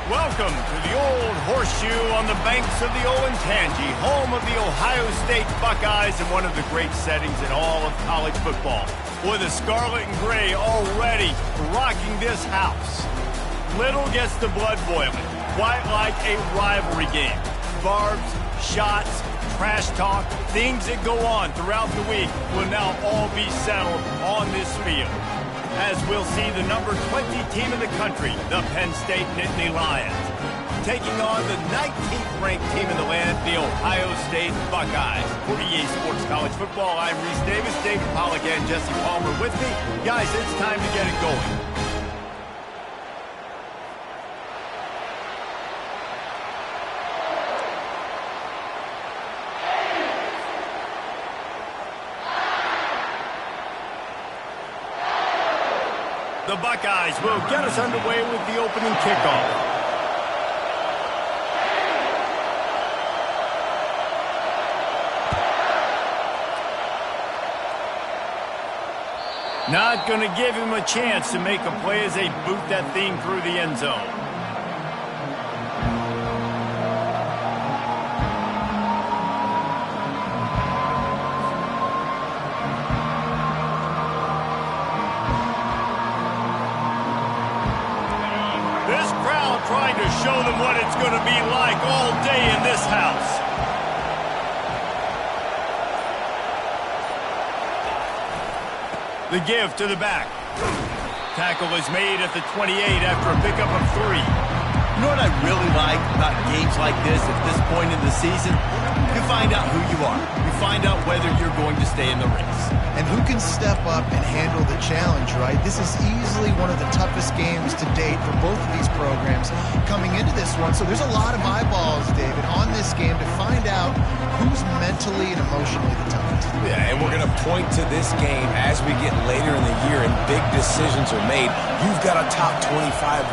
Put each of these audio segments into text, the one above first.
Welcome to the Old Horseshoe on the banks of the Olentangy, home of the Ohio State Buckeyes and one of the great settings in all of college football. With the scarlet and gray already rocking this house. Little gets the blood boiling, quite like a rivalry game. Barbs, shots, trash talk, things that go on throughout the week will now all be settled on this field. As we'll see the number 20 team in the country, the Penn State Nittany Lions, taking on the 19th ranked team in the land, the Ohio State Buckeyes. For EA Sports College Football, I'm Reese Davis, David Pollack, and Jesse Palmer with me. Guys, it's time to get it going. The Buckeyes will get us underway with the opening kickoff. Not going to give him a chance to make a play as they boot that thing through the end zone. Trying to show them what it's going to be like all day in this house. The give to the back. Tackle is made at the 28 after a pickup of 3. You know what I really like about games like this at this point in the season? You find out who you are. You find out whether you're going to stay in the race. And who can step up and handle the challenge, right? This is easily one of the toughest games to date for both of these programs coming into this one. So there's a lot of eyeballs, David, on this game to find out who's mentally and emotionally the toughest. Yeah, and we're going to point to this game as we get later in the year and big decisions are made. You've got a top 25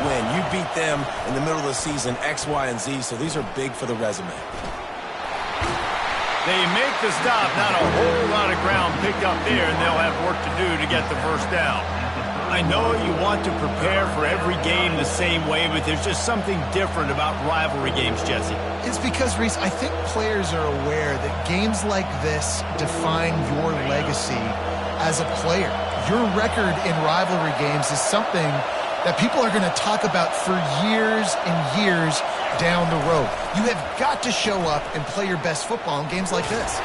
win. You beat them in the middle of the season, X, Y, and Z, so these are big for the resume. They make the stop, not a whole lot of ground picked up there, and they'll have work to do to get the first down. I know you want to prepare for every game the same way, but there's just something different about rivalry games, Jesse. It's because, Reese, I think players are aware that games like this define your legacy as a player. Your record in rivalry games is something that people are going to talk about for years and years down the road. You have got to show up and play your best football in games like this.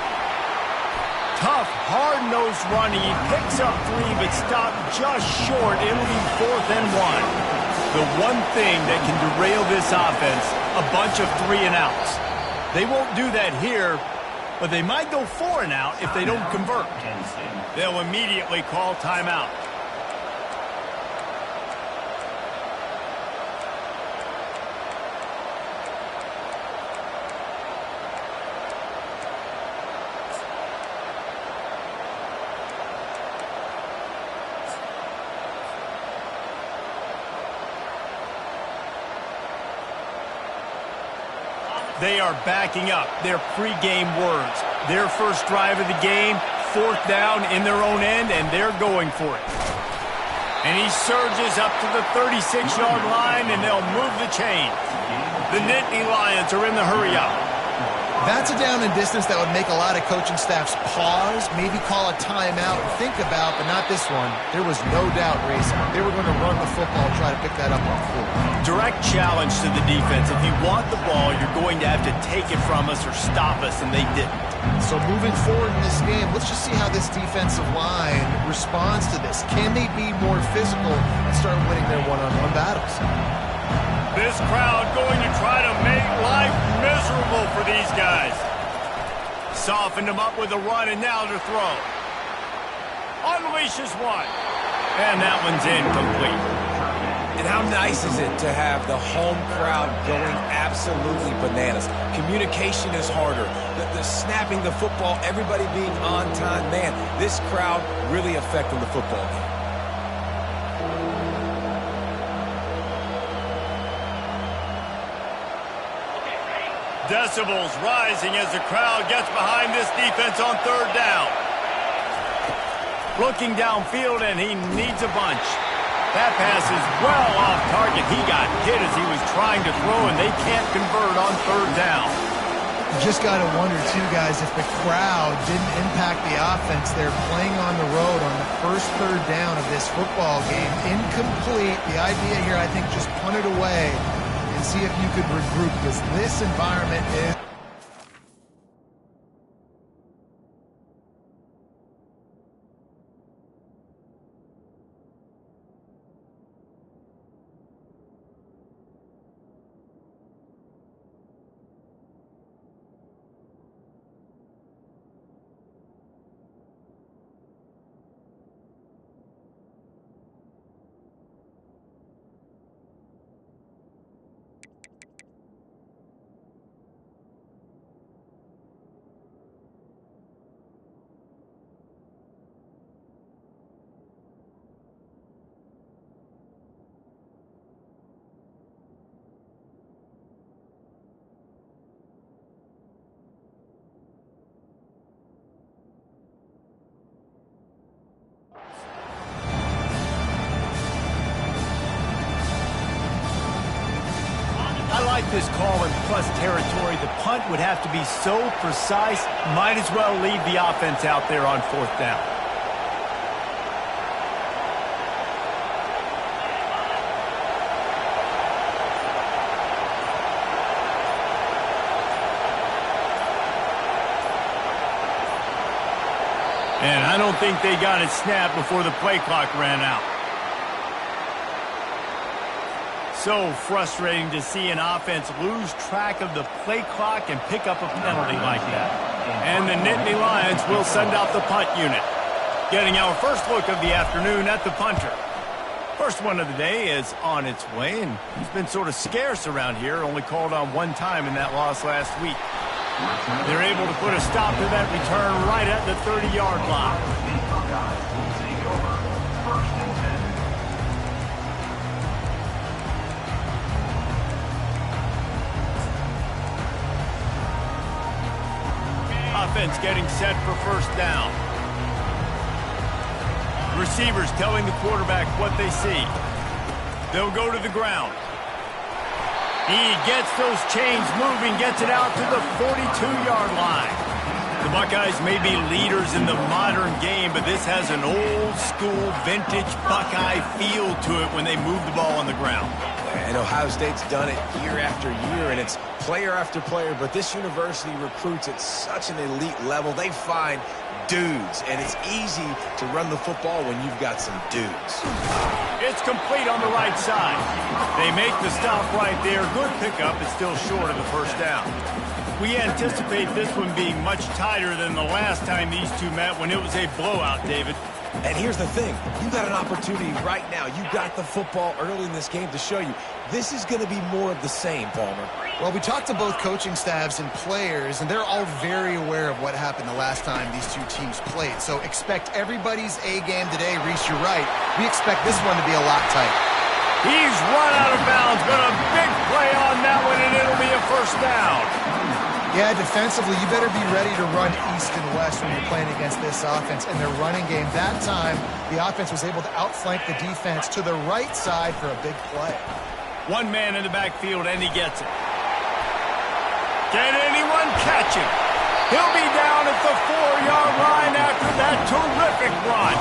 Tough, hard-nosed running. He picks up 3, but stopped just short. It'll be 4th and 1. The one thing that can derail this offense, a bunch of 3-and-outs. They won't do that here, but they might go 4-and-out if they don't convert. They'll immediately call timeout. They are backing up their pregame words. Their first drive of the game, 4th down in their own end, and they're going for it. And he surges up to the 36-yard line, and they'll move the chain. The Nittany Lions are in the hurry-up. That's a down and distance that would make a lot of coaching staffs pause, maybe call a timeout and think about, but not this one. There was no doubt, Reese, they were going to run the football and try to pick that up on 4. Direct challenge to the defense. If you want the ball, you're going to have to take it from us or stop us, and they didn't. So moving forward in this game, let's just see how this defensive line responds to this. Can they be more physical and start winning their one-on-one battles? This crowd going to try to make life miserable for these guys. Softened them up with a run, and now to throw. Unleashes one. And that one's incomplete. And how nice is it to have the home crowd going absolutely bananas? Communication is harder. The snapping the football, everybody being on time. Man, this crowd really affecting the football game. Decibels rising as the crowd gets behind this defense on 3rd down. Looking downfield, and he needs a bunch. That pass is well off target. He got hit as he was trying to throw, and they can't convert on third down. You just got to wonder, too, guys, if the crowd didn't impact the offense. They're playing on the road on the first third down of this football game. Incomplete. The idea here, I think, just punt it away and see if you could regroup, because this environment is... I like this call in plus territory. The punt would have to be so precise, might as well leave the offense out there on fourth down. And I don't think they got it snapped before the play clock ran out. So frustrating to see an offense lose track of the play clock and pick up a penalty like that. And the Nittany Lions will send out the punt unit. Getting our first look of the afternoon at the punter. First one of the day is on its way, and he's been sort of scarce around here, only called on one time in that loss last week. They're able to put a stop to that return right at the 30-yard line. Offense getting set for first down. Receivers telling the quarterback what they see. They'll go to the ground. He gets those chains moving, gets it out to the 42-yard line. The Buckeyes may be leaders in the modern game, but this has an old-school, vintage Buckeye feel to it when they move the ball on the ground. And Ohio State's done it year after year, and it's player after player, but this university recruits at such an elite level. They find dudes, and it's easy to run the football when you've got some dudes. It's complete on the right side. They make the stop right there. Good pickup. It's still short of the first down. We anticipate this one being much tighter than the last time these two met when it was a blowout, David. And here's the thing. You got an opportunity right now. You got the football early in this game to show you this is going to be more of the same, Palmer. Well, we talked to both coaching staffs and players, and they're all very aware of what happened the last time these two teams played. So expect everybody's A game today. Reese, you're right. We expect this one to be a lot tighter. He's run out of bounds, but a big play on that one, and it'll be a first down. Yeah, defensively, you better be ready to run east and west when you're playing against this offense. And their running game, that time, the offense was able to outflank the defense to the right side for a big play. One man in the backfield, and he gets it. Can anyone catch him? He'll be down at the 4-yard line after that terrific run.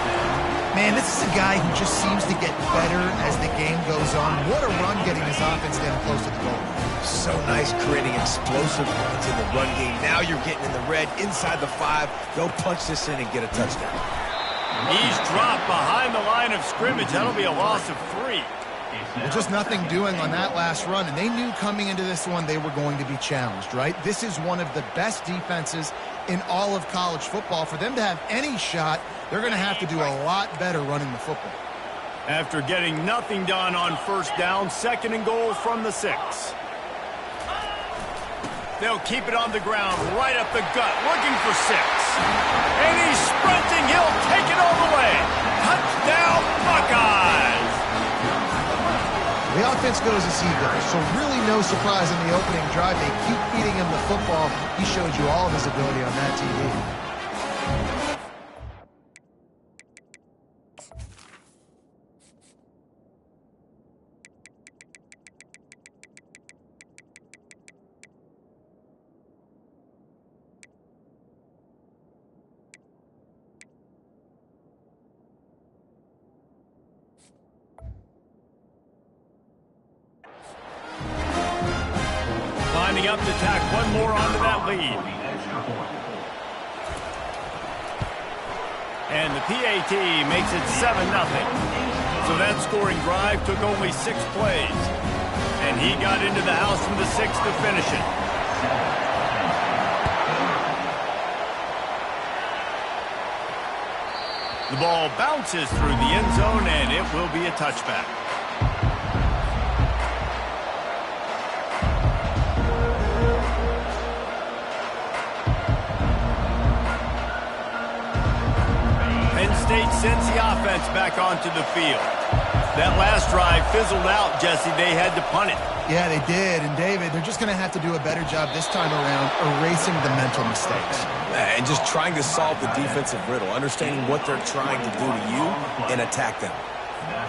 Man, this is a guy who just seems to get better as the game goes on. What a run getting his offense down close to the goal. So nice creating explosive runs in the run game. Now you're getting in the red, inside the 5. Go punch this in and get a touchdown. He's dropped behind the line of scrimmage. That'll be a loss of 3. Well, just nothing doing on that last run, and they knew coming into this one they were going to be challenged, right? This is one of the best defenses in all of college football. For them to have any shot, they're going to have to do a lot better running the football. After getting nothing done on first down, 2nd and goal from the 6. They'll keep it on the ground, right up the gut, looking for 6. And he's sprinting. He'll take it all the way. Touchdown, Buckeyes! The offense goes as he goes, so really no surprise in the opening drive. They keep feeding him the football. He showed you all of his ability on that TV. lining up to tack one more onto that lead. And the PAT makes it 7-0. So that scoring drive took only 6 plays. And he got into the house from the 6 to finish it. The ball bounces through the end zone, and it will be a touchback. Penn State sends the offense back onto the field. That last drive fizzled out, Jesse. They had to punt it. Yeah, they did. And, David, they're just going to have to do a better job this time around erasing the mental mistakes. And just trying to solve the defensive riddle, understanding what they're trying to do to you and attack them.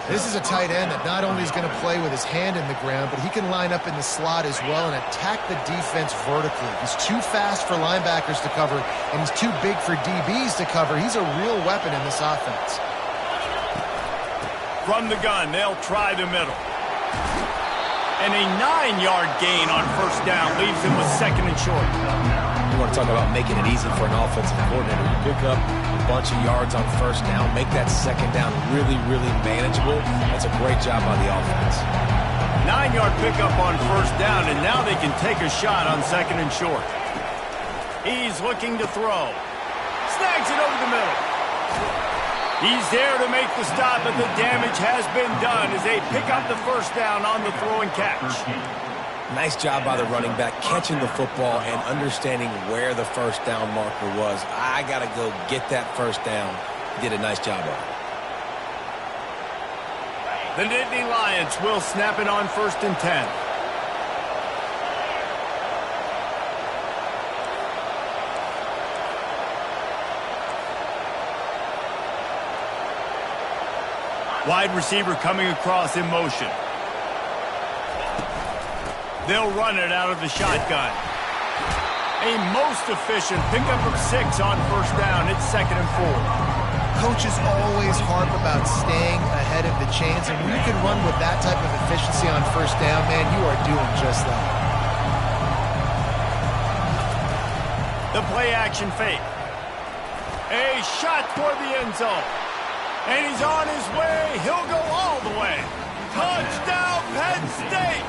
This is a tight end that not only is going to play with his hand in the ground, but he can line up in the slot as well and attack the defense vertically. He's too fast for linebackers to cover, and he's too big for DBs to cover. He's a real weapon in this offense. From the gun, they'll try the middle. And a 9-yard gain on first down leaves him with 2nd and short. You want to talk about making it easy for an offensive coordinator. You pick up a bunch of yards on first down, make that 2nd down really, really manageable. That's a great job by the offense. 9-yard pickup on first down, and now they can take a shot on 2nd and short. He's looking to throw. Snags it over the middle. He's there to make the stop, but the damage has been done as they pick up the first down on the throw and catch. Nice job by the running back, catching the football and understanding where the first down marker was. I got to go get that first down. He did a nice job of it. The Nittany Lions will snap it on 1st and 10. Wide receiver coming across in motion. They'll run it out of the shotgun. A most efficient pickup of 6 on first down. It's 2nd and 4. Coaches always harp about staying ahead of the chains, and when you can run with that type of efficiency on first down, man, you are doing just that. The play action fake. A shot toward the end zone. And he's on his way. He'll go all the way. Touchdown, Penn State!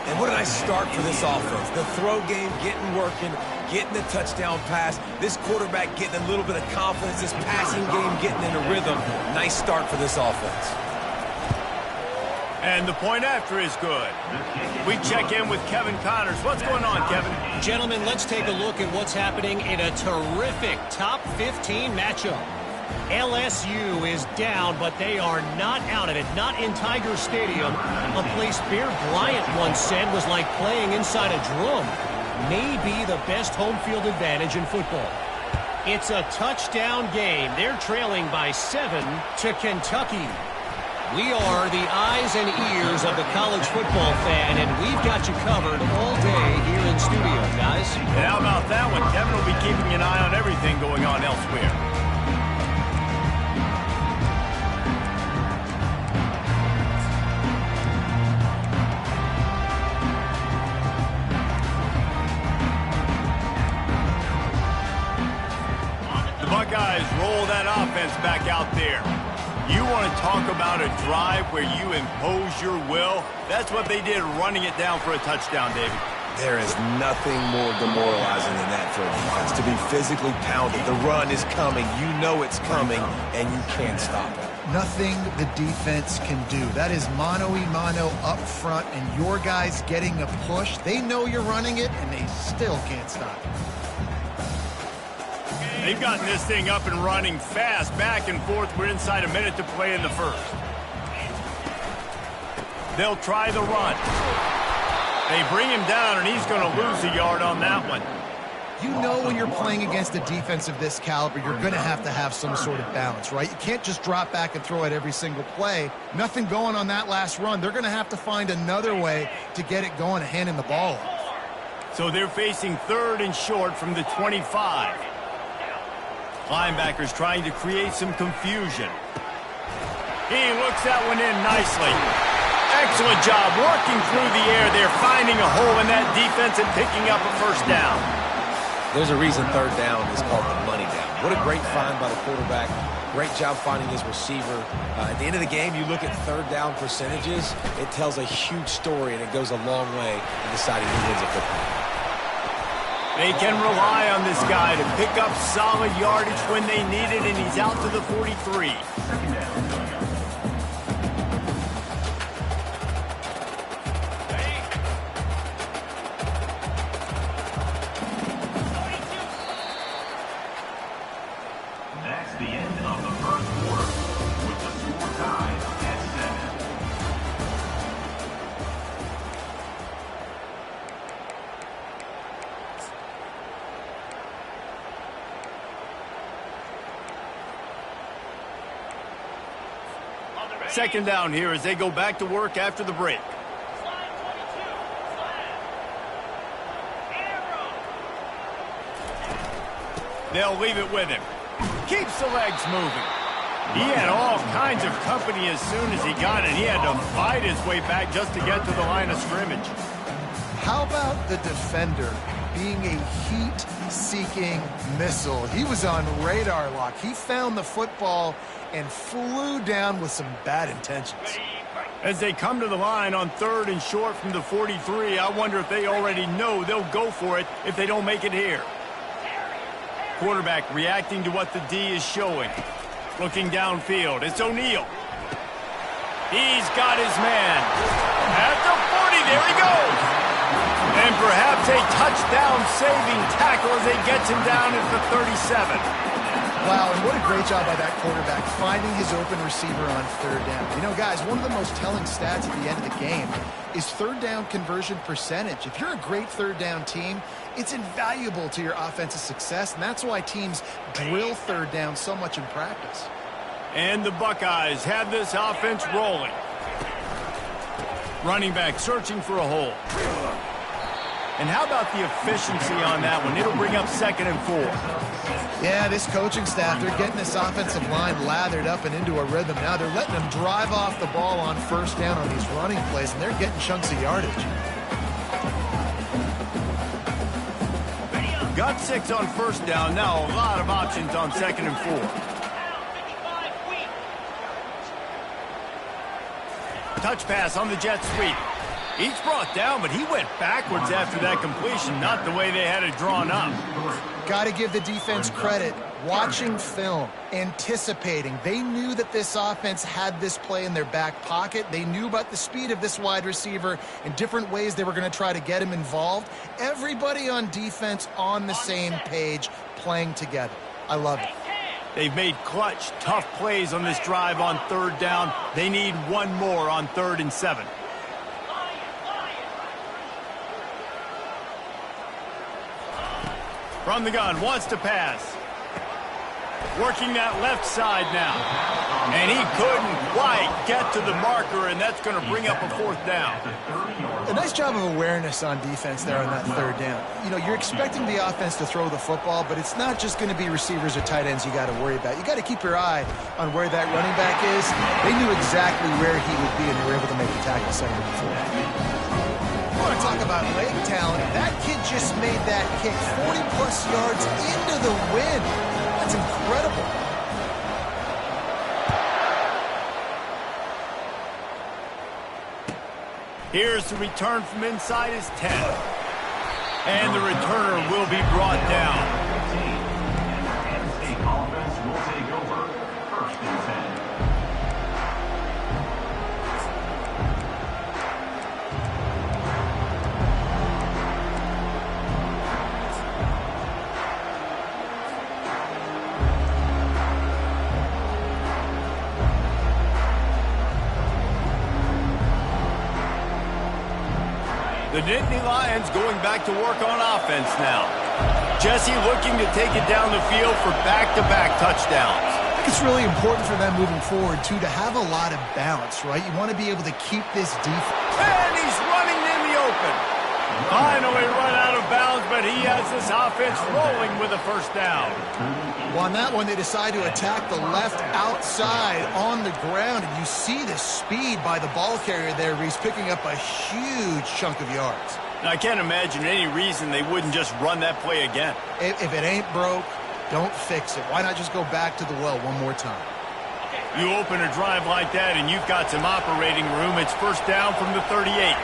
And what a nice start for this offense. The throw game getting working, getting the touchdown pass. This quarterback getting a little bit of confidence. This passing game getting in a rhythm. Nice start for this offense. And the point after is good. We check in with Kevin Connors. What's going on, Kevin? Gentlemen, let's take a look at what's happening in a terrific top 15 matchup. LSU is down, but they are not out of it. Not in Tiger Stadium, a place Bear Bryant once said was like playing inside a drum. Maybe the best home field advantage in football. It's a touchdown game. They're trailing by 7 to Kentucky. We are the eyes and ears of the college football fan, and we've got you covered all day here in studio, guys. And how about that one? Kevin will be keeping an eye on everything going on elsewhere. Buckeyes roll that offense back out there. You want to talk about a drive where you impose your will? That's what they did, running it down for a touchdown, David. There is nothing more demoralizing than that for a defense, to be physically pounded. The run is coming. You know it's coming, and you can't stop it. Nothing the defense can do. That is mano-a-mano up front, and your guys getting a push. They know you're running it, and they still can't stop it. They've gotten this thing up and running fast, back and forth. We're inside a minute to play in the first. They'll try the run. They bring him down, and he's going to lose a yard on that one. You know when you're playing against a defense of this caliber, you're going to have some sort of balance, right? You can't just drop back and throw it every single play. Nothing going on that last run. They're going to have to find another way to get it going and handing the ball off. So they're facing 3rd and short from the 25. Linebackers trying to create some confusion. He looks that one in nicely. Excellent job working through the air there, finding a hole in that defense and picking up a first down. There's a reason third down is called the money down. What a great find by the quarterback. Great job finding his receiver. At the end of the game, you look at third down percentages. It tells a huge story, and it goes a long way in deciding who wins a football. They can rely on this guy to pick up solid yardage when they need it, and he's out to the 43. That's the end of the first quarter, with the score tied at 7. Second down here as they go back to work after the break. They'll leave it with him. Keeps the legs moving. He had all kinds of company as soon as he got it. He had to fight his way back just to get to the line of scrimmage. How about the defender being a heat-seeking missile? He was on radar lock. He found the football and flew down with some bad intentions. As they come to the line on 3rd and short from the 43, I wonder if they already know they'll go for it if they don't make it here. Quarterback reacting to what the D is showing. Looking downfield, it's O'Neal. He's got his man. At the 40, there he goes. And perhaps a touchdown-saving tackle as they gets him down at the 37. Wow, and what a great job by that quarterback, finding his open receiver on 3rd down. You know, guys, one of the most telling stats at the end of the game is 3rd down conversion percentage. If you're a great 3rd down team, it's invaluable to your offensive success, and that's why teams drill 3rd down so much in practice. And the Buckeyes have this offense rolling. Running back searching for a hole. And how about the efficiency on that one? It'll bring up 2nd and 4. Yeah, this coaching staff, they're getting this offensive line lathered up and into a rhythm now. They're letting them drive off the ball on 1st down on these running plays, and they're getting chunks of yardage. Got 6 on 1st down. Now a lot of options on 2nd and 4. Touch pass on the jet sweep. He's brought down, but he went backwards after that completion, not the way they had it drawn up. Got to give the defense credit. Watching film, anticipating. They knew that this offense had this play in their back pocket. They knew about the speed of this wide receiver and different ways they were going to try to get him involved. Everybody on defense on the same page, playing together. I love it. They've made clutch, tough plays on this drive on 3rd down. They need one more on 3rd and 7. From the gun, wants to pass. Working that left side now. And he couldn't quite get to the marker, and that's going to bring up a 4th down. A nice job of awareness on defense there on that 3rd down. You know, you're expecting the offense to throw the football, but it's not just going to be receivers or tight ends you got to worry about. You got to keep your eye on where that running back is. They knew exactly where he would be, and they were able to make the tackle 2nd and 4. I want to talk about leg talent. That kid just made that kick 40-plus yards into the wind. That's incredible. Here's the return from inside his 10. And the returner will be brought down. Kansas State offense will take over 1st and 10. The Nittany Lions going back to work on offense now. Jesse looking to take it down the field for back-to-back touchdowns. I think it's really important for them moving forward, too, to have a lot of balance, right? You want to be able to keep this defense. And he's running in the open. Finally run out of bounds, but he has this offense rolling with a first down. Well, on that one, they decide to attack the left outside on the ground, and you see the speed by the ball carrier there. He's picking up a huge chunk of yards. Now, I can't imagine any reason they wouldn't just run that play again. If it ain't broke, don't fix it. Why not just go back to the well one more time? You open a drive like that, and you've got some operating room. It's first down from the 38.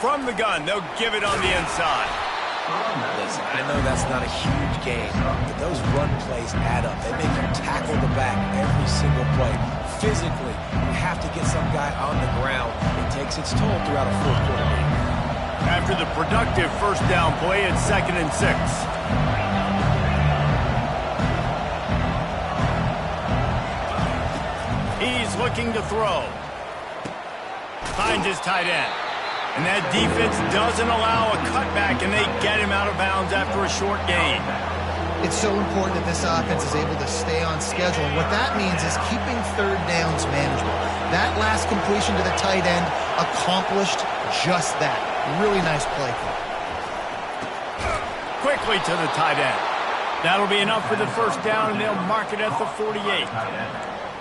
From the gun, they'll give it on the inside. Listen, I know that's not a huge game, but those run plays add up. They make you tackle the back every single play. Physically, you have to get some guy on the ground. It takes its toll throughout a fourth-quarter game. After the productive first down play, it's 2nd and 6. He's looking to throw. Finds his tight end. And that defense doesn't allow a cutback, and they get him out of bounds after a short gain. It's so important that this offense is able to stay on schedule. And what that means is keeping third downs manageable. That last completion to the tight end accomplished just that. Really nice play call. Quickly to the tight end. That'll be enough for the first down, and they'll mark it at the 48.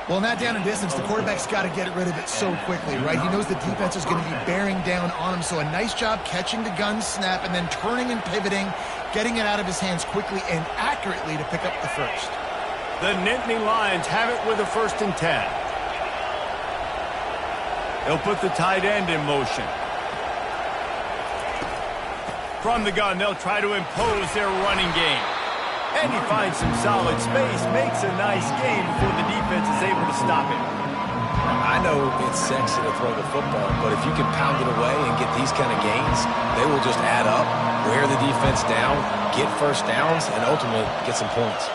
Well, in that down and distance, the quarterback's got to get rid of it so quickly, right? He knows the defense is going to be bearing down on him, so a nice job catching the gun snap and then turning and pivoting, getting it out of his hands quickly and accurately to pick up the first. The Nittany Lions have it with a 1st and 10. They'll put the tight end in motion. From the gun, they'll try to impose their running game. And he finds some solid space, makes a nice game before the defense is able to stop him. I know it's sexy to throw the football, but if you can pound it away and get these kind of gains, they will just add up, wear the defense down, get first downs, and ultimately get some points.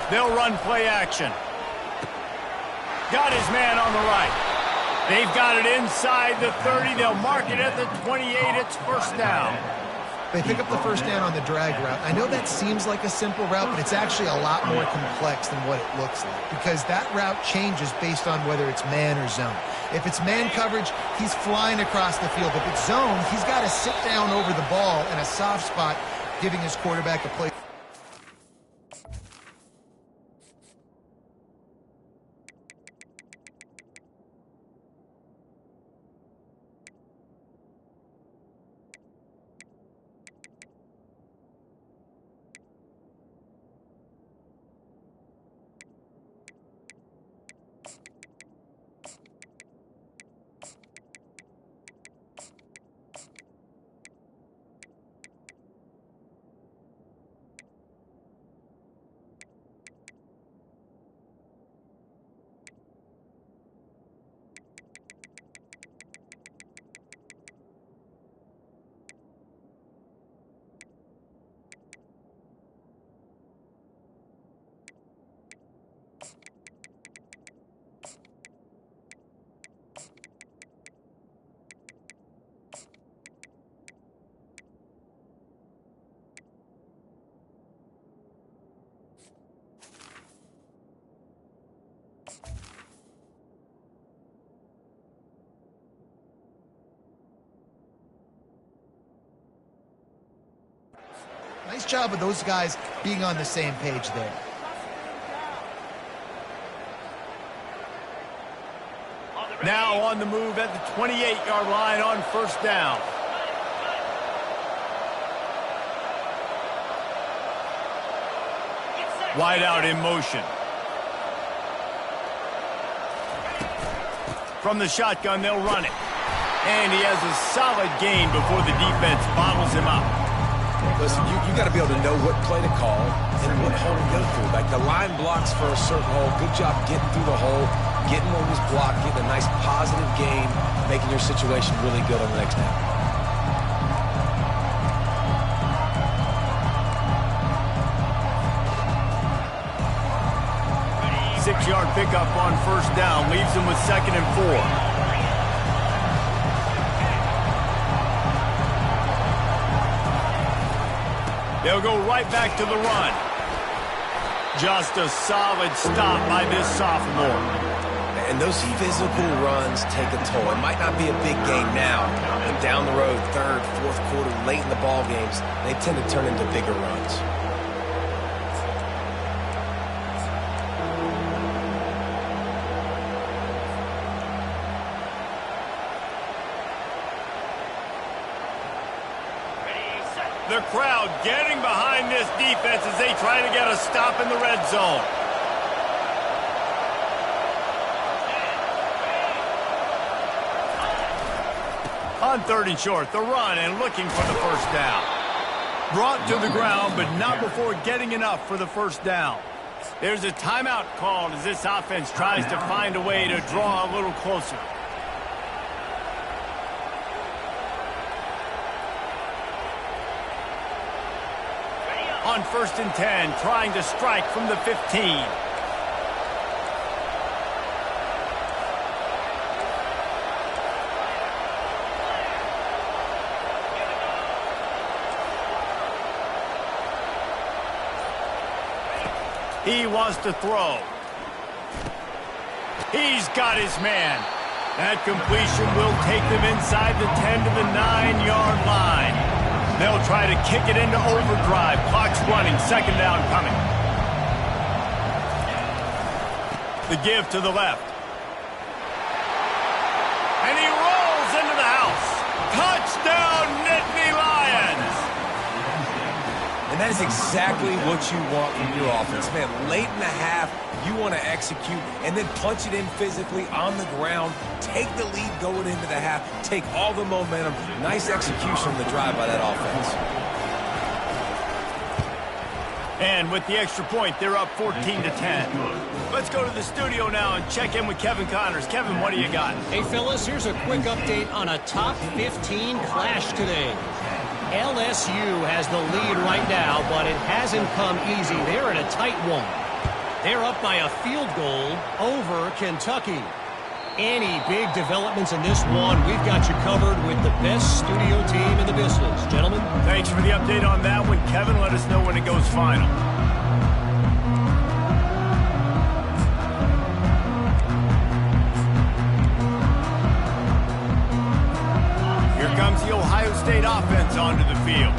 They'll run play action. Got his man on the right. They've got it inside the 30. They'll mark it at the 28. It's first down. They pick up the first down on the drag route. I know that seems like a simple route, but it's actually a lot more complex than what it looks like because that route changes based on whether it's man or zone. If it's man coverage, he's flying across the field. If it's zone, he's got to sit down over the ball in a soft spot, giving his quarterback a play. Nice job of those guys being on the same page there. Now on the move at the 28-yard line on first down. Wide out in motion. From the shotgun, they'll run it. And he has a solid gain before the defense bottles him up. Listen, you got to be able to know what play to call and what hole to go through. Like the line blocks for a certain hole. Good job getting through the hole, getting what was blocked, getting a nice positive gain, making your situation really good on the next down. 6-yard pickup on first down leaves him with 2nd and 4. They'll go right back to the run. Just a solid stop by this sophomore. And those physical runs take a toll. It might not be a big game now, but down the road, third, fourth quarter, late in the ball games, they tend to turn into bigger runs. The crowd getting behind this defense as they try to get a stop in the red zone. On 3rd and short, the run and looking for the first down. Brought to the ground, but not before getting enough for the first down. There's a timeout called as this offense tries to find a way to draw a little closer. On 1st and 10, trying to strike from the 15. He wants to throw. He's got his man. That completion will take them inside the 10 to the 9-yard line. They'll try to kick it into overdrive. Clock's running. 2nd down coming. The give to the left. And he rolls into the house. Touchdown, Nittany Lions! And that is exactly what you want from your offense. Man, late in the half, you want to execute and then punch it in physically on the ground. Take the lead going into the half. Take all the momentum. Nice execution on the drive by that offense. And with the extra point, they're up 14 to 10. Let's go to the studio now and check in with Kevin Connors. Kevin, what do you got? Hey, fellas, here's a quick update on a top 15 clash today. LSU has the lead right now, but it hasn't come easy. They're in a tight one. They're up by a field goal over Kentucky. Any big developments in this one, we've got you covered with the best studio team in the business. Gentlemen. Thanks for the update on that one. Kevin, let us know when it goes final. Here comes the Ohio State offense onto the field.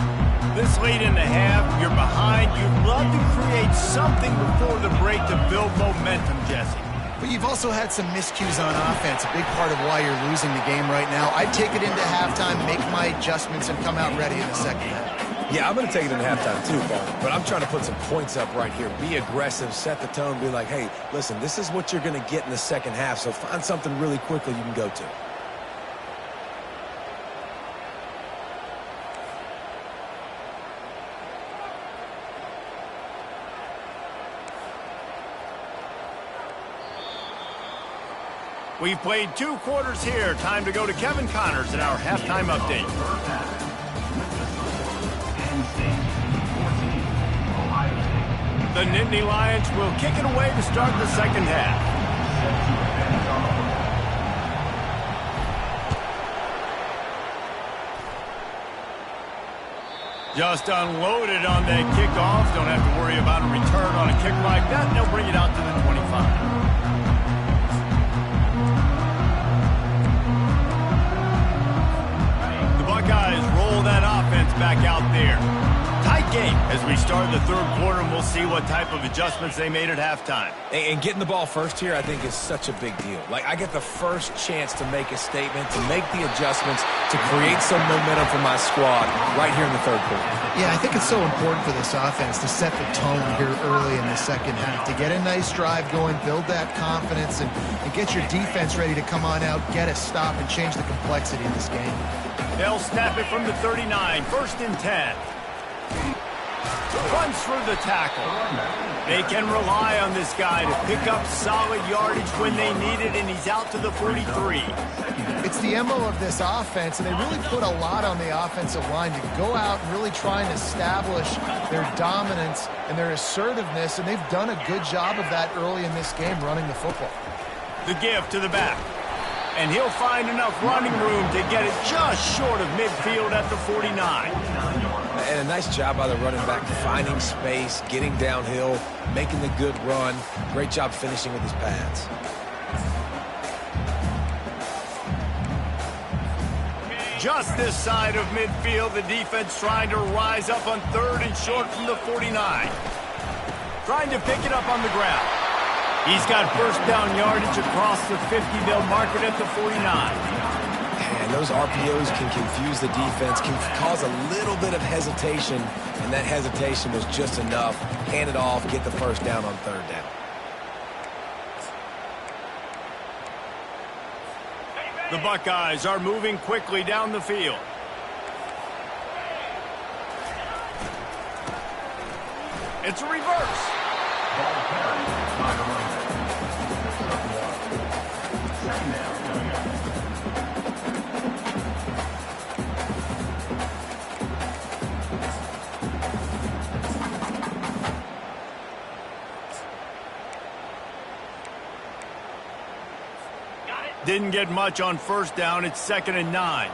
This late in the half, you're behind. You'd love to create something before the break to build momentum, Jesse. But you've also had some miscues on offense, a big part of why you're losing the game right now. I'd take it into halftime, make my adjustments, and come out ready in the second half. Yeah, I'm going to take it in halftime too, Paul. But I'm trying to put some points up right here. Be aggressive, set the tone, be like, hey, listen, this is what you're going to get in the second half, so find something really quickly you can go to. We've played 2 quarters here. Time to go to Kevin Connors in our halftime update. The Nittany Lions will kick it away to start the second half. Just unloaded on that kickoff. Don't have to worry about a return on a kick like that. They'll bring it out to the 25. Buckeyes roll that offense back out there. Tight game as we start the 3rd quarter, and we'll see what type of adjustments they made at halftime. And getting the ball first here, I think, is such a big deal. Like, I get the first chance to make a statement, to make the adjustments, to create some momentum for my squad right here in the 3rd quarter. Yeah, I think it's so important for this offense to set the tone here early in the second half, to get a nice drive going, build that confidence, and get your defense ready to come on out, get a stop, and change the complexity of this game. They'll snap it from the 39, 1st and 10. Runs through the tackle. They can rely on this guy to pick up solid yardage when they need it, and he's out to the 43. It's the MO of this offense, and they really put a lot on the offensive line to go out and really try and establish their dominance and their assertiveness, and they've done a good job of that early in this game, running the football. The give to the back. And he'll find enough running room to get it just short of midfield at the 49. And a nice job by the running back, finding space, getting downhill, making the good run. Great job finishing with his pads. Just this side of midfield, the defense trying to rise up on 3rd and short from the 49. Trying to pick it up on the ground. He's got first down yardage across the 50. They'll mark it at the 49. And those RPOs can confuse the defense, can cause a little bit of hesitation, and that hesitation was just enough. Hand it off, get the first down on 3rd down. The Buckeyes are moving quickly down the field. It's a reverse. Ball carried by the running back. Second down. Didn't get much on first down. It's 2nd and 9.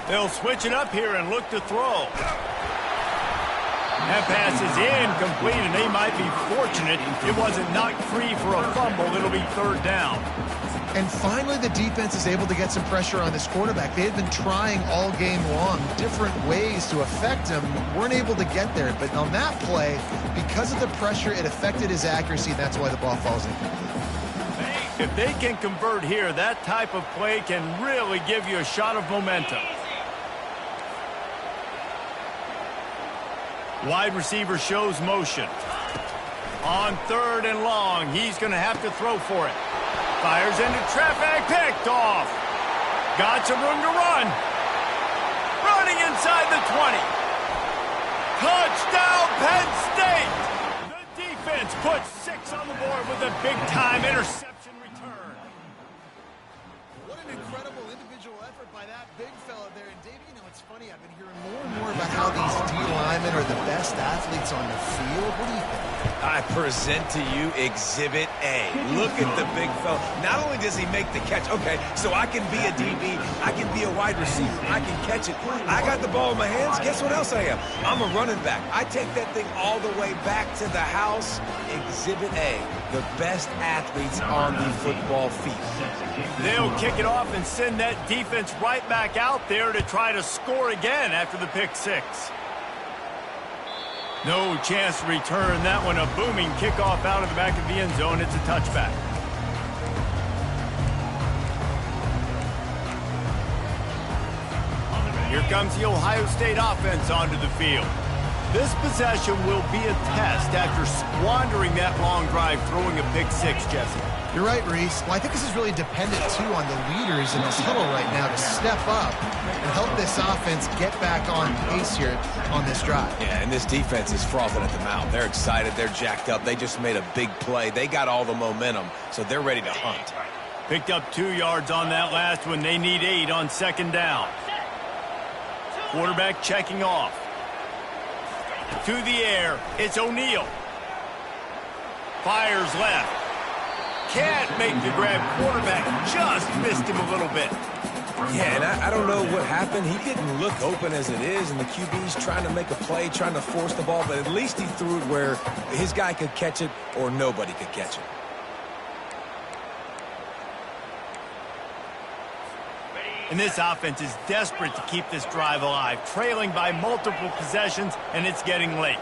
They'll switch it up here and look to throw. That pass is incomplete, and they might be fortunate it wasn't knocked free for a fumble. It'll be 3rd down. And finally, the defense is able to get some pressure on this quarterback. They had been trying all game long different ways to affect him. Weren't able to get there. But on that play, because of the pressure, it affected his accuracy. That's why the ball falls in. If they can convert here, that type of play can really give you a shot of momentum. Wide receiver shows motion. On 3rd and long, he's going to have to throw for it. Fires into traffic, picked off. Got some room to run. Running inside the 20. Touchdown, Penn State! The defense puts 6 on the board with a big-time interception return. What an incredible individual effort by that big fella there. And, Dave, you know, it's funny. I've been hearing more and more about how these D linemen are the best athletes on the field. What do you think? I present to you Exhibit A. Look at the big fella. Not only does he make the catch, okay, so I can be a DB, I can be a wide receiver, I can catch it. I got the ball in my hands. Guess what else I am? I'm a running back. I take that thing all the way back to the house. Exhibit A, the best athletes on the football field. They'll kick it off and send that defense right back out there to try to score again after the pick 6. No chance to return that one. A booming kickoff out of the back of the end zone. It's a touchback. Here comes the Ohio State offense onto the field. This possession will be a test after squandering that long drive, throwing a pick 6, Jesse. You're right, Reese. Well, I think this is really dependent, too, on the leaders in this huddle right now to step up and help this offense get back on pace here on this drive. Yeah, and this defense is frothing at the mouth. They're excited. They're jacked up. They just made a big play. They got all the momentum, so they're ready to hunt. Picked up 2 yards on that last one. They need 8 on 2nd down. Quarterback checking off. To the air. It's O'Neal. Fires left. Can't make the grab. Quarterback just missed him a little bit. Yeah, and I don't know what happened. He didn't look open as it is, and the QB's trying to make a play, trying to force the ball, but at least he threw it where his guy could catch it or nobody could catch it. And this offense is desperate to keep this drive alive, trailing by multiple possessions, and it's getting late.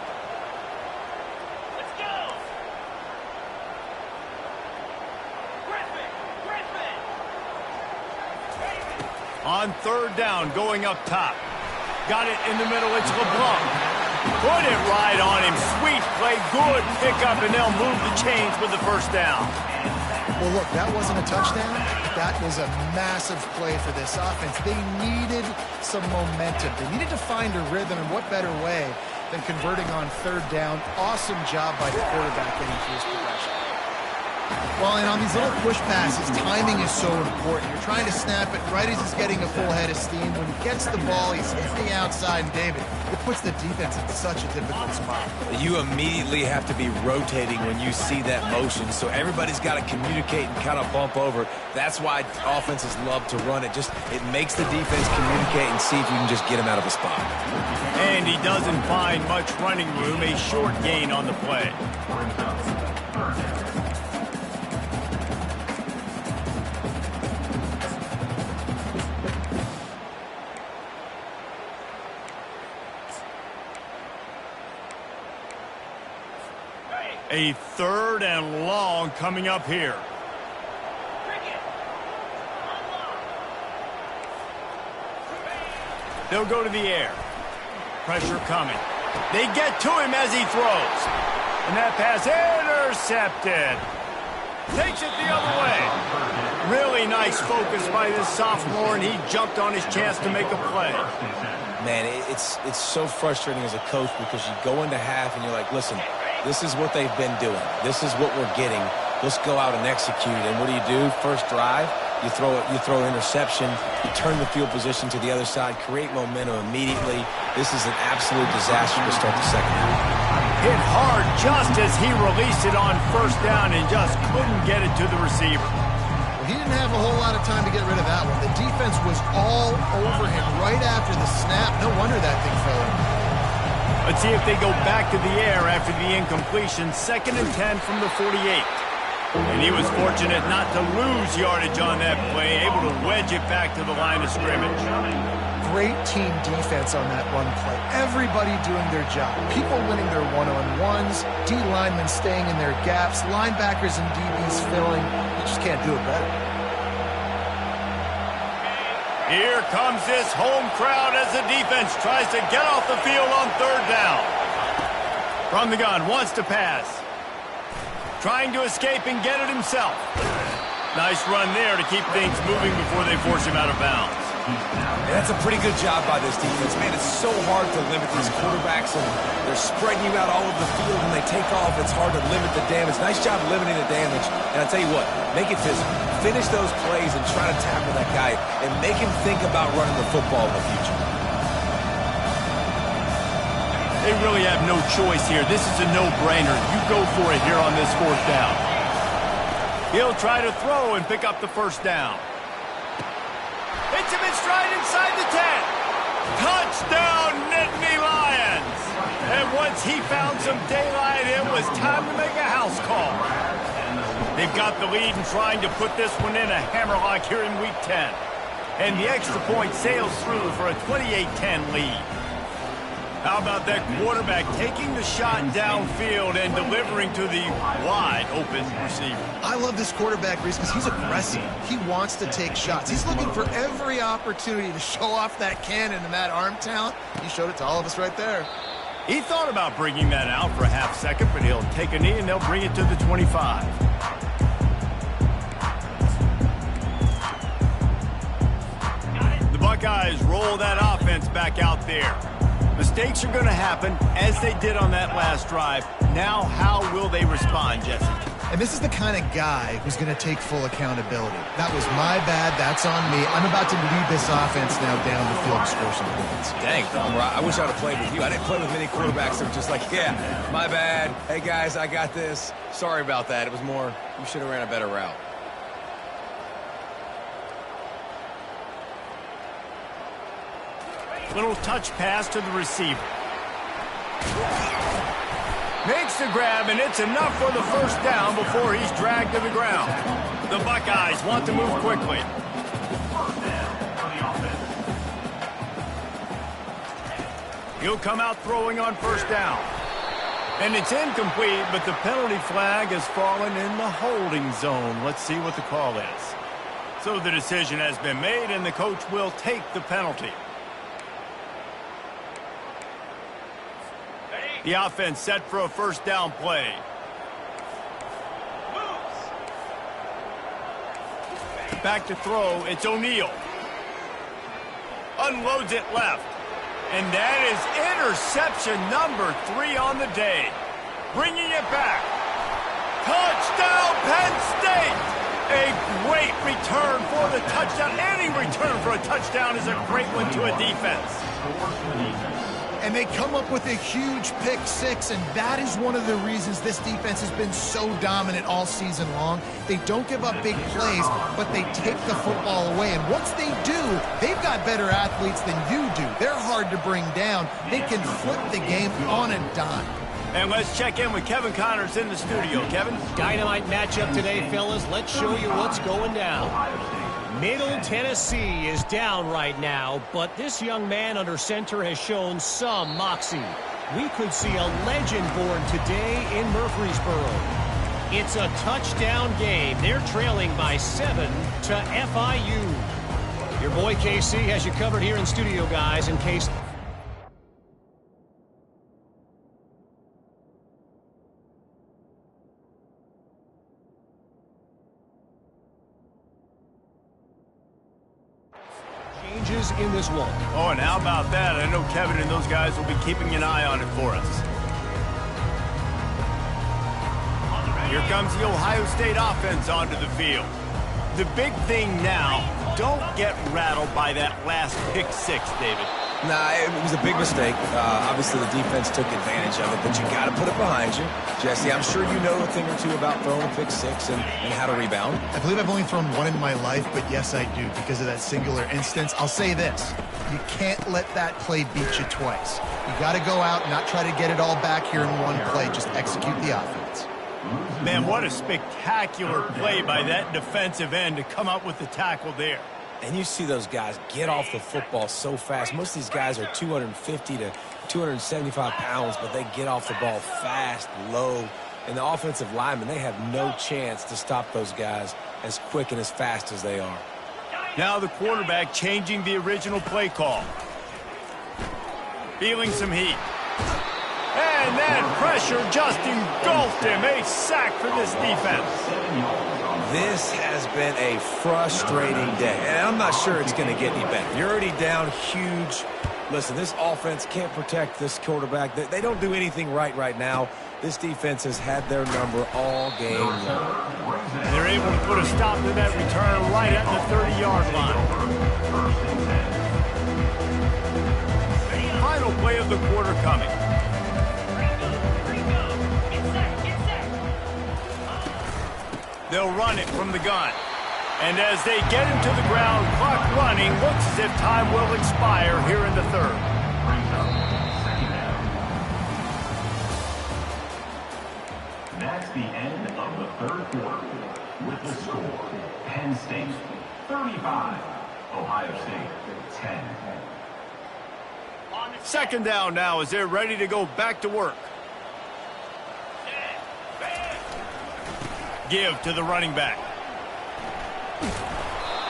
On 3rd down, going up top. Got it in the middle, it's LeBlanc. Put it right on him. Sweet play, good pickup, and they'll move the chains with the first down. Well, look, that wasn't a touchdown. That was a massive play for this offense. They needed some momentum. They needed to find a rhythm, and what better way than converting on 3rd down. Awesome job by the quarterback getting through his progression. Well, and on these little push passes, timing is so important. You're trying to snap it right as he's getting a full head of steam. When he gets the ball, he's hitting the outside, and David, it puts the defense in such a difficult spot. You immediately have to be rotating when you see that motion, so everybody's got to communicate and kind of bump over. That's why offenses love to run it. It makes the defense communicate and see if you can just get him out of a spot. And he doesn't find much running room, a short gain on the play. A 3rd and long coming up here. They'll go to the air. Pressure coming. They get to him as he throws. And that pass intercepted. Takes it the other way. Really nice focus by this sophomore, and he jumped on his chance to make a play. Man, it's so frustrating as a coach because you go into half and you're like, listen, this is what they've been doing. This is what we're getting. Let's go out and execute. And what do? First drive, you throw an interception, you turn the field position to the other side, create momentum immediately. This is an absolute disaster to start the second half. Hit hard just as he released it on 1st down and just couldn't get it to the receiver. Well, he didn't have a whole lot of time to get rid of that one. The defense was all over him right after the snap. No wonder that thing fell in. Let's see if they go back to the air after the incompletion. 2nd and 10 from the 48. And he was fortunate not to lose yardage on that play, able to wedge it back to the line of scrimmage. Great team defense on that run play. Everybody doing their job. People winning their one-on-ones, D linemen staying in their gaps, linebackers and DBs filling. You just can't do it better. Here comes this home crowd as the defense tries to get off the field on 3rd down. From the gun, wants to pass. Trying to escape and get it himself. Nice run there to keep things moving before they force him out of bounds. And that's a pretty good job by this defense. Man, it's so hard to limit these quarterbacks, and they're spreading you out all over the field. When they take off, it's hard to limit the damage. Nice job limiting the damage. And I'll tell you what, make it physical. Finish those plays and try to tackle that guy and make him think about running the football in the future. They really have no choice here. This is a no-brainer. You go for it here on this 4th down. He'll try to throw and pick up the 1st down. Hits him in stride inside the 10. Touchdown, Nittany Lions. And once he found some daylight, it was time to make a house call. They've got the lead and trying to put this one in a hammerlock here in Week 10. And the extra point sails through for a 28-10 lead. How about that quarterback taking the shot downfield and delivering to the wide-open receiver? I love this quarterback, Reese, because he's aggressive. He wants to take shots. He's looking for every opportunity to show off that cannon and that arm talent. He showed it to all of us right there. He thought about bringing that out for a half second, but he'll take a knee and they'll bring it to the 25. The Buckeyes roll that offense back out there. Mistakes are going to happen, as they did on that last drive. Now, how will they respond, Jesse? And this is the kind of guy who's going to take full accountability. That was my bad. That's on me. I'm about to lead this offense now down the field to score some points. Dang, I wish I would have played with you. I didn't play with many quarterbacks that were just like, yeah, my bad. Hey, guys, I got this. Sorry about that. It was more, you should have ran a better route. Little touch pass to the receiver. Makes the grab, and it's enough for the 1st down before he's dragged to the ground. The Buckeyes want to move quickly. He'll come out throwing on 1st down. And it's incomplete, but the penalty flag has fallen in the holding zone. Let's see what the call is. So the decision has been made, and the coach will take the penalty. The offense set for a 1st down play. Back to throw, it's O'Neal. Unloads it left. And that is interception number 3 on the day. Bringing it back. Touchdown, Penn State! A great return for the touchdown. Any return for a touchdown is a great one to a defense. And they come up with a huge pick 6, and that is one of the reasons this defense has been so dominant all season long. They don't give up big plays, but they take the football away. And once they do, they've got better athletes than you do. They're hard to bring down. They can flip the game on a dime. And let's check in with Kevin Connors in the studio. Kevin? Dynamite matchup today, fellas. Let's show you what's going down. Middle Tennessee is down right now, but this young man under center has shown some moxie. We could see a legend born today in Murfreesboro. It's a touchdown game. They're trailing by 7 to FIU. Your boy KC has you covered here in studio, guys, in case... changes in this one. Oh, and how about that? I know Kevin and those guys will be keeping an eye on it for us. Here comes the Ohio State offense onto the field. The big thing now, don't get rattled by that last pick six, David. Nah, it was a big mistake. Obviously, the defense took advantage of it, but you got to put it behind you. Jesse, I'm sure you know a thing or two about throwing a pick six and how to rebound. I believe I've only thrown one in my life, but yes, I do, because of that singular instance. I'll say this. You can't let that play beat you twice. You got to go out and not try to get it all back here in one play. Just execute the offense. Man, what a spectacular play by that defensive end to come up with the tackle there. And you see those guys get off the football so fast. Most of these guys are 250 to 275 pounds, but they get off the ball fast, low. And the offensive linemen, they have no chance to stop those guys as quick and as fast as they are. Now the quarterback changing the original play call. Feeling some heat. And that pressure just engulfed him. A sack for this defense. This has been a frustrating day, and I'm not sure it's going to get any better. You're already down huge. Listen, this offense can't protect this quarterback. They don't do anything right now. This defense has had their number all game long. They're able to put a stop to that return right at the 30-yard line. Final play of the quarter coming. They'll run it from the gun. And as they get him to the ground, clock running, looks as if time will expire here in the third. That's the end of the third quarter. With the score, Penn State 35, Ohio State 10. Second down now as they're ready to go back to work. Give to the running back.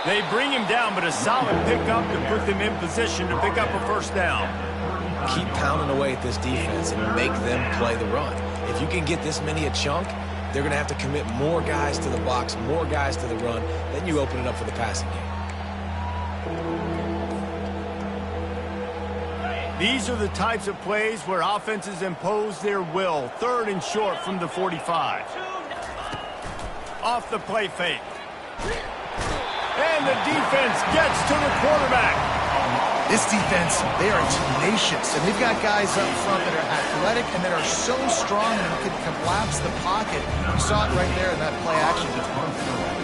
They bring him down, but a solid pickup to put them in position to pick up a first down. Keep pounding away at this defense and make them play the run. If you can get this many a chunk, they're going to have to commit more guys to the box, more guys to the run. Then you open it up for the passing game. These are the types of plays where offenses impose their will. Third and short from the 45. Off the play fake. And the defense gets to the quarterback. This defense, they are tenacious, and they've got guys up front that are athletic and that are so strong that can collapse the pocket. You saw it right there in that play action just run through.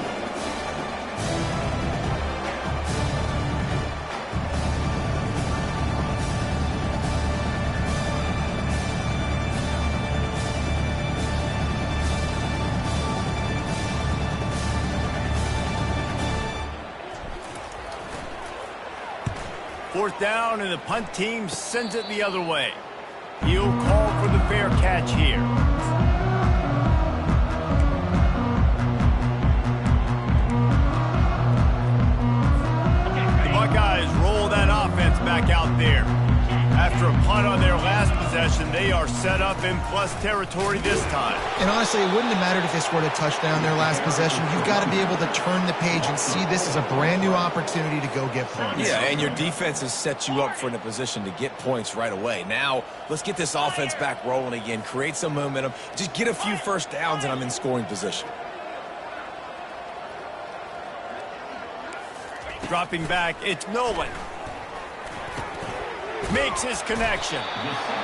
Fourth down, and the punt team sends it the other way. He'll call for the fair catch here. The Buckeyes roll that offense back out there. After a punt on their last possession, they are set up in plus territory this time. And honestly, it wouldn't have mattered if they scored a touchdown their last possession. You've got to be able to turn the page and see this as a brand new opportunity to go get points. Yeah, and your defense has set you up for in a position to get points right away. Now, let's get this offense back rolling again, create some momentum, just get a few first downs, and I'm in scoring position. Dropping back, it's Nolan. Makes his connection.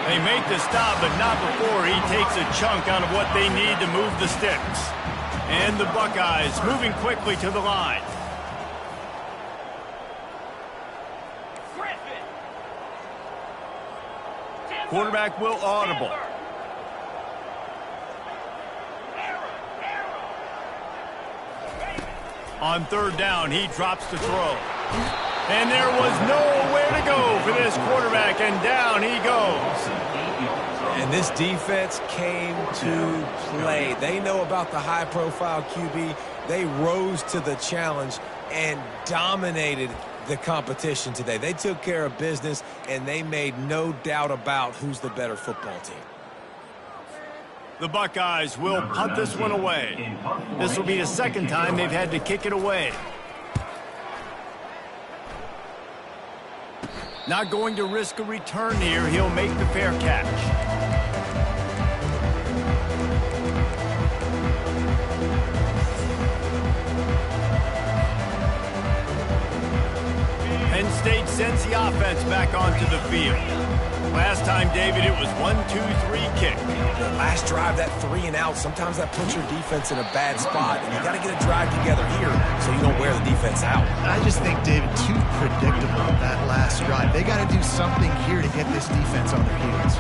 They make the stop, but not before he takes a chunk out of what they need to move the sticks. And the Buckeyes moving quickly to the line. Quarterback will audible. On third down, he drops the throw. And there was nowhere to go for this quarterback, and down he goes. And this defense came to play. They know about the high-profile QB. They rose to the challenge and dominated the competition today. They took care of business, and they made no doubt about who's the better football team. The Buckeyes will punt this one away. This will be the second time they've had to kick it away. Not going to risk a return here. He'll make the fair catch. Penn State sends the offense back onto the field. Last time, David, it was 1-2-3 kick. The last drive, that 3 and out, sometimes that puts your defense in a bad spot, and you got to get a drive together here so you don't wear the defense out. I just think, David, too predictable that last drive. They got to do something here to get this defense on their heels.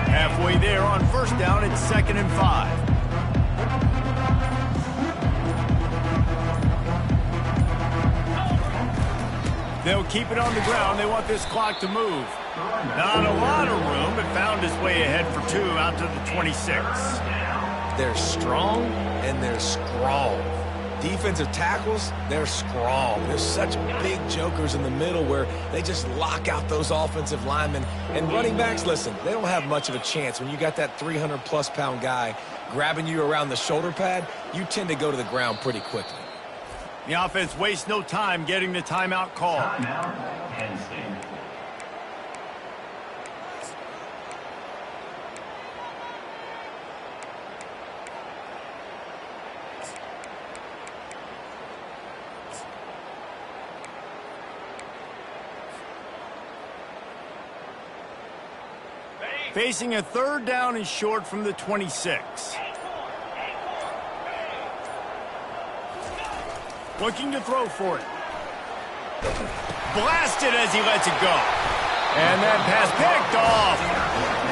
Halfway there on first down, it's 2nd and 5. They'll keep it on the ground. They want this clock to move. Not a lot of room, but found his way ahead for 2 out to the 26. They're strong and they're strong. Defensive tackles, they're strong. There's such big jokers in the middle where they just lock out those offensive linemen. And running backs, listen, they don't have much of a chance. When you got that 300-plus pound guy grabbing you around the shoulder pad, you tend to go to the ground pretty quickly. The offense wastes no time getting the timeout call. Timeout, Penn State. Facing a 3rd down and short from the 26. Looking to throw for it. Blasted as he lets it go. And that pass picked off.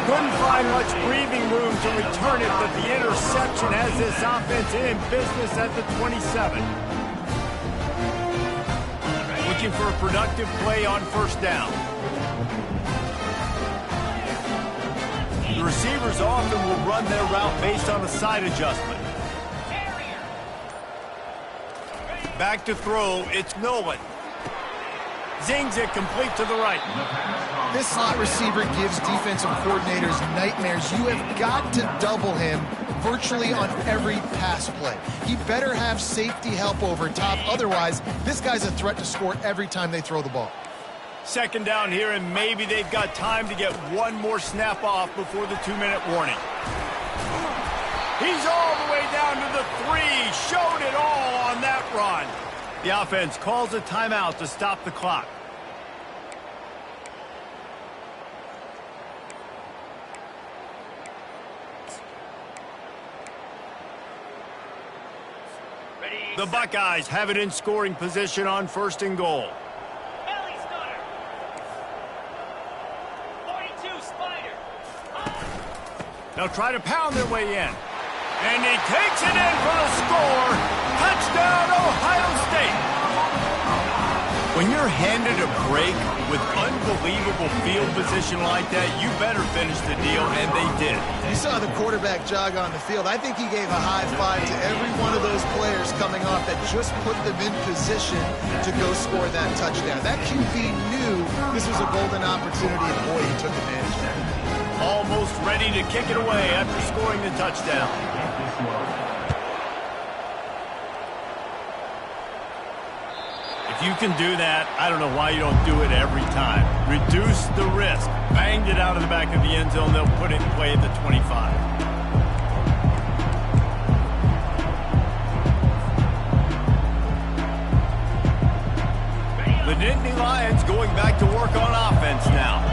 Couldn't find much breathing room to return it, but the interception has this offense in business at the 27. Looking for a productive play on first down. The receivers often will run their route based on a side adjustment. Back to throw, it's Nolan. Zings it complete to the right. This slot receiver gives defensive coordinators nightmares. You have got to double him virtually on every pass play. He better have safety help over top. Otherwise, this guy's a threat to score every time they throw the ball. 2nd down here, and maybe they've got time to get one more snap off before the 2-minute warning. He's all the way down to the 3. Showed it all on that run. The offense calls a timeout to stop the clock. The Buckeyes have it in scoring position on 1st and goal. They'll try to pound their way in. And he takes it in for the score. Touchdown, Ohio State. When you're handed a break with unbelievable field position like that, you better finish the deal, and they did. You saw the quarterback jog on the field. I think he gave a high five to every one of those players coming off that just put them in position to go score that touchdown. That QB knew this was a golden opportunity, and boy, he took advantage of it. Almost ready to kick it away after scoring the touchdown. If you can do that, I don't know why you don't do it every time. Reduce the risk. Banged it out of the back of the end zone. They'll put it in play at the 25. The Nittany Lions going back to work on offense now.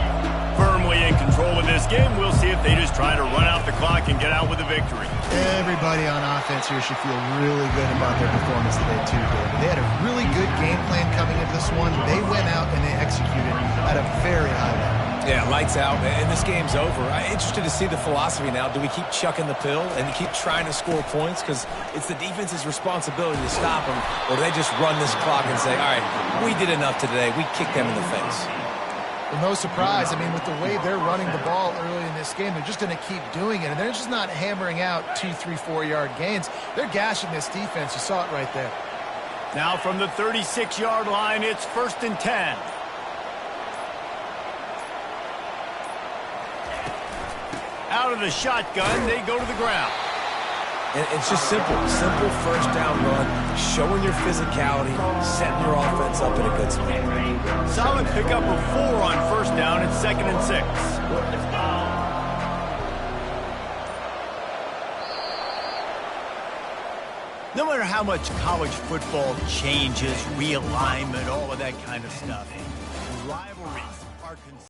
Firmly in control of this game. We'll see if they just try to run out the clock and get out with a victory. Everybody on offense here should feel really good about their performance today, too, David. They had a really good game plan coming into this one. They went out and they executed at a very high level. Yeah, lights out, and this game's over. I'm interested to see the philosophy now. Do we keep chucking the pill and keep trying to score points? Because it's the defense's responsibility to stop them, or do they just run this clock and say, all right, we did enough today. We kicked them in the face. Well, no surprise. I mean, with the way they're running the ball early in this game, they're just going to keep doing it. And they're just not hammering out 2, 3, 4-yard gains. They're gashing this defense. You saw it right there. Now from the 36-yard line, it's 1st and 10. Out of the shotgun, they go to the ground. And it's just simple first down run, showing your physicality, setting your offense up in a good spot. Solid pickup of 4 on 1st down. It's 2nd and 6. No matter how much college football changes, realignment, all of that kind of stuff, rivalries are